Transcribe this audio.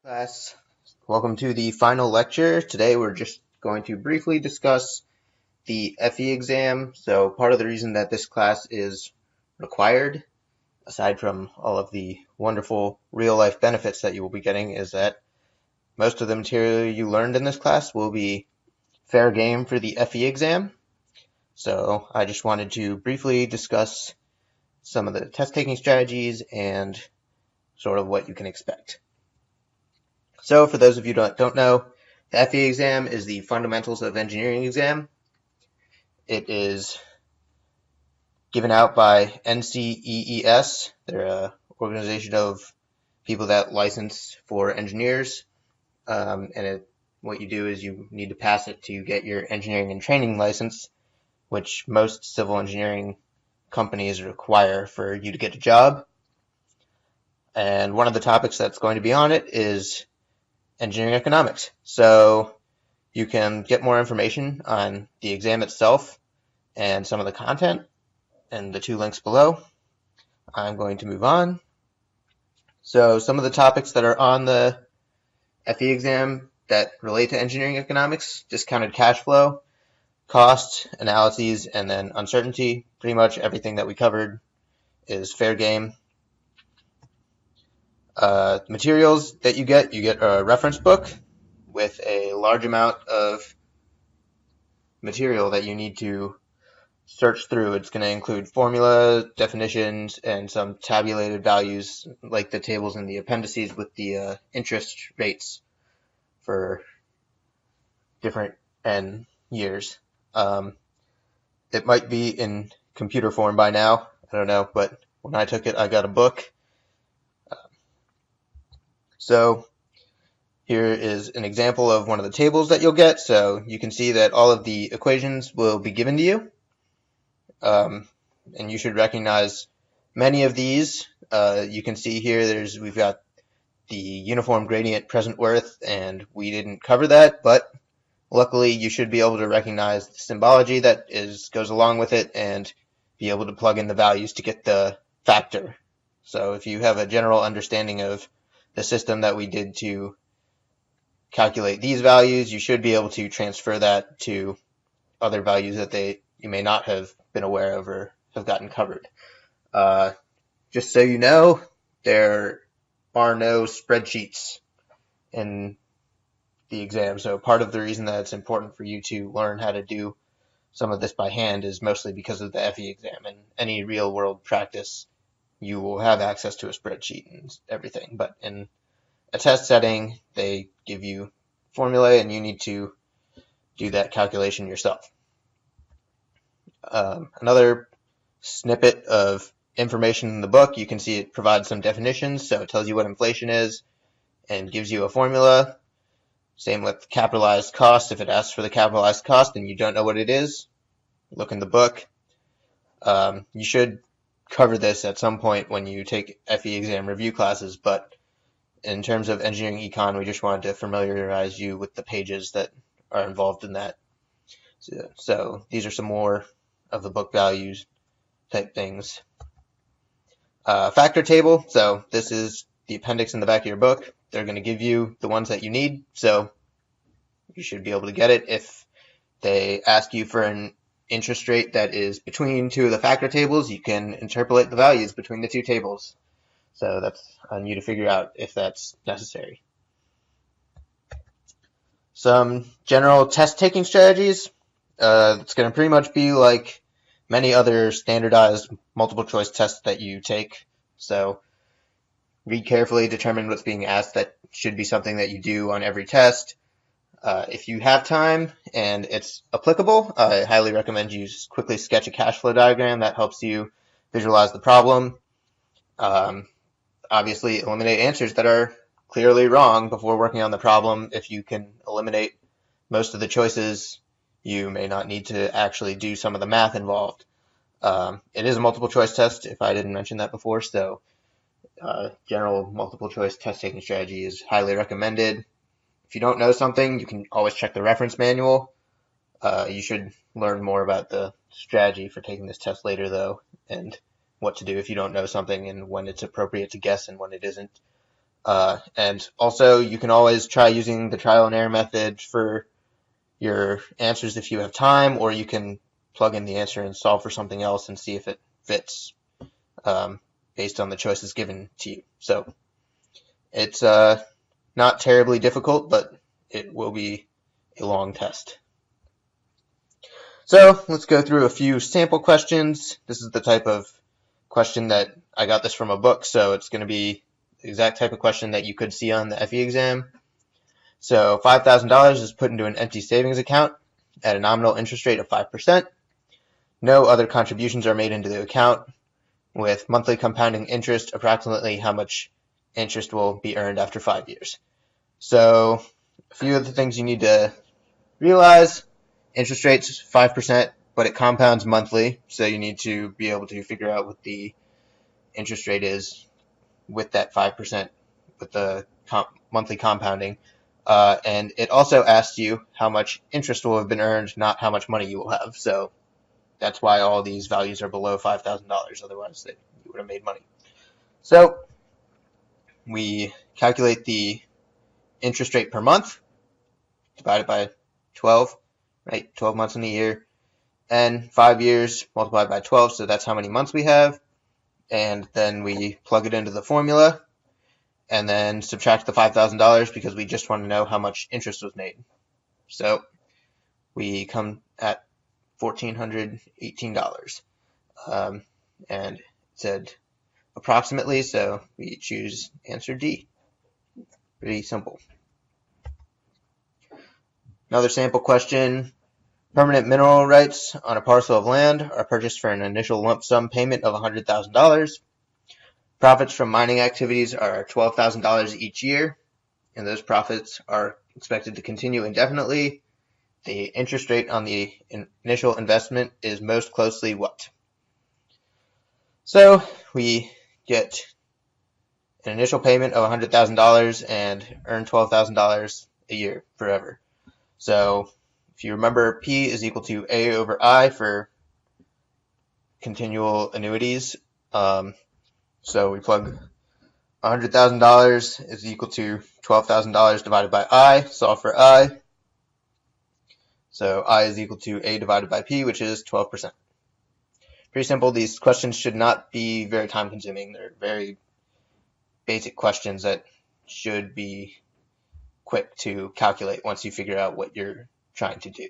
Hi class, welcome to the final lecture. Today we're just going to briefly discuss the FE exam. So part of the reason that this class is required, aside from all of the wonderful real life benefits that you will be getting, is that most of the material you learned in this class will be fair game for the FE exam. So I just wanted to briefly discuss some of the test taking strategies and sort of what you can expect. So for those of you that don't know, the FE exam is the Fundamentals of Engineering exam. It is given out by NCEES. They're an organization of people that license for engineers. What you do is you need to pass it to get your engineering and training license, which most civil engineering companies require for you to get a job. And one of the topics that's going to be on it is engineering economics. So you can get more information on the exam itself and some of the content in the two links below. I'm going to move on. So some of the topics that are on the FE exam that relate to engineering economics: discounted cash flow, cost, analyses, and then uncertainty. Pretty much everything that we covered is fair game. Materials that you get a reference book with a large amount of material that you need to search through. It's going to include formula, definitions, and some tabulated values like the tables in the appendices with the interest rates for different N years. It might be in computer form by now. I don't know, but when I took it, I got a book. So here is an example of one of the tables that you'll get. So you can see that all of the equations will be given to you. And you should recognize many of these. You can see here we've got the uniform gradient present worth, and we didn't cover that, but luckily you should be able to recognize the symbology that goes along with it and be able to plug in the values to get the factor. So if you have a general understanding of the system that we did to calculate these values, you should be able to transfer that to other values that you may not have been aware of or have gotten covered. Just so you know, there are no spreadsheets in the exam. So part of the reason that it's important for you to learn how to do some of this by hand is mostly because of the FE exam. In any real world practice, you will have access to a spreadsheet and everything. But in a test setting, they give you formulae and you need to do that calculation yourself. Another snippet of information in the book, you can see it provides some definitions. So it tells you what inflation is and gives you a formula. Same with capitalized cost. If it asks for the capitalized cost and you don't know what it is, look in the book. You should cover this at some point when you take FE exam review classes, but in terms of engineering econ, we just wanted to familiarize you with the pages that are involved in that. So these are some more of the book values type things. Factor table. So this is the appendix in the back of your book. They're going to give you the ones that you need, so you should be able to get it. If they ask you for an interest rate that is between two of the factor tables, you can interpolate the values between the two tables. So that's on you to figure out if that's necessary. Some general test taking strategies. It's going to pretty much be like many other standardized multiple choice tests that you take. So read carefully, determine what's being asked. That should be something that you do on every test. If you have time and it's applicable, I highly recommend you quickly sketch a cash flow diagram. That helps you visualize the problem. Obviously, eliminate answers that are clearly wrong before working on the problem. If you can eliminate most of the choices, you may not need to actually do some of the math involved. It is a multiple choice test, if I didn't mention that before, so general multiple choice test taking strategy is highly recommended. If you don't know something, you can always check the reference manual. You should learn more about the strategy for taking this test later, though, and what to do if you don't know something and when it's appropriate to guess and when it isn't. And also, you can always try using the trial and error method for your answers if you have time, or you can plug in the answer and solve for something else and see if it fits based on the choices given to you. So it's not terribly difficult, but it will be a long test. So let's go through a few sample questions. This is the type of question that I got this from a book, so it's going to be the exact type of question that you could see on the FE exam. So $5,000 is put into an empty savings account at a nominal interest rate of 5%. No other contributions are made into the account. With monthly compounding interest, approximately how much interest will be earned after 5 years. So a few of the things you need to realize: interest rate's 5%, but it compounds monthly, so you need to be able to figure out what the interest rate is with that 5%, with the monthly compounding. And it also asks you how much interest will have been earned, not how much money you will have. So that's why all these values are below $5,000, otherwise you would have made money. So we calculate the interest rate per month, divided by 12, right? 12 months in a year, and 5 years multiplied by 12, so that's how many months we have. And then we plug it into the formula, and then subtract the $5,000 because we just want to know how much interest was made. So we come at $1,418. And it said approximately, so we choose answer D. Pretty simple. Another sample question: permanent mineral rights on a parcel of land are purchased for an initial lump sum payment of $100,000. Profits from mining activities are $12,000 each year, and those profits are expected to continue indefinitely. The interest rate on the initial investment is most closely what? So we get an initial payment of $100,000 and earn $12,000 a year forever. So if you remember, P is equal to A over I for continual annuities. So we plug $100,000 is equal to $12,000 divided by I, solve for I. So I is equal to A divided by P, which is 12%. Pretty simple. These questions should not be very time consuming. They're very basic questions that should be quick to calculate once you figure out what you're trying to do.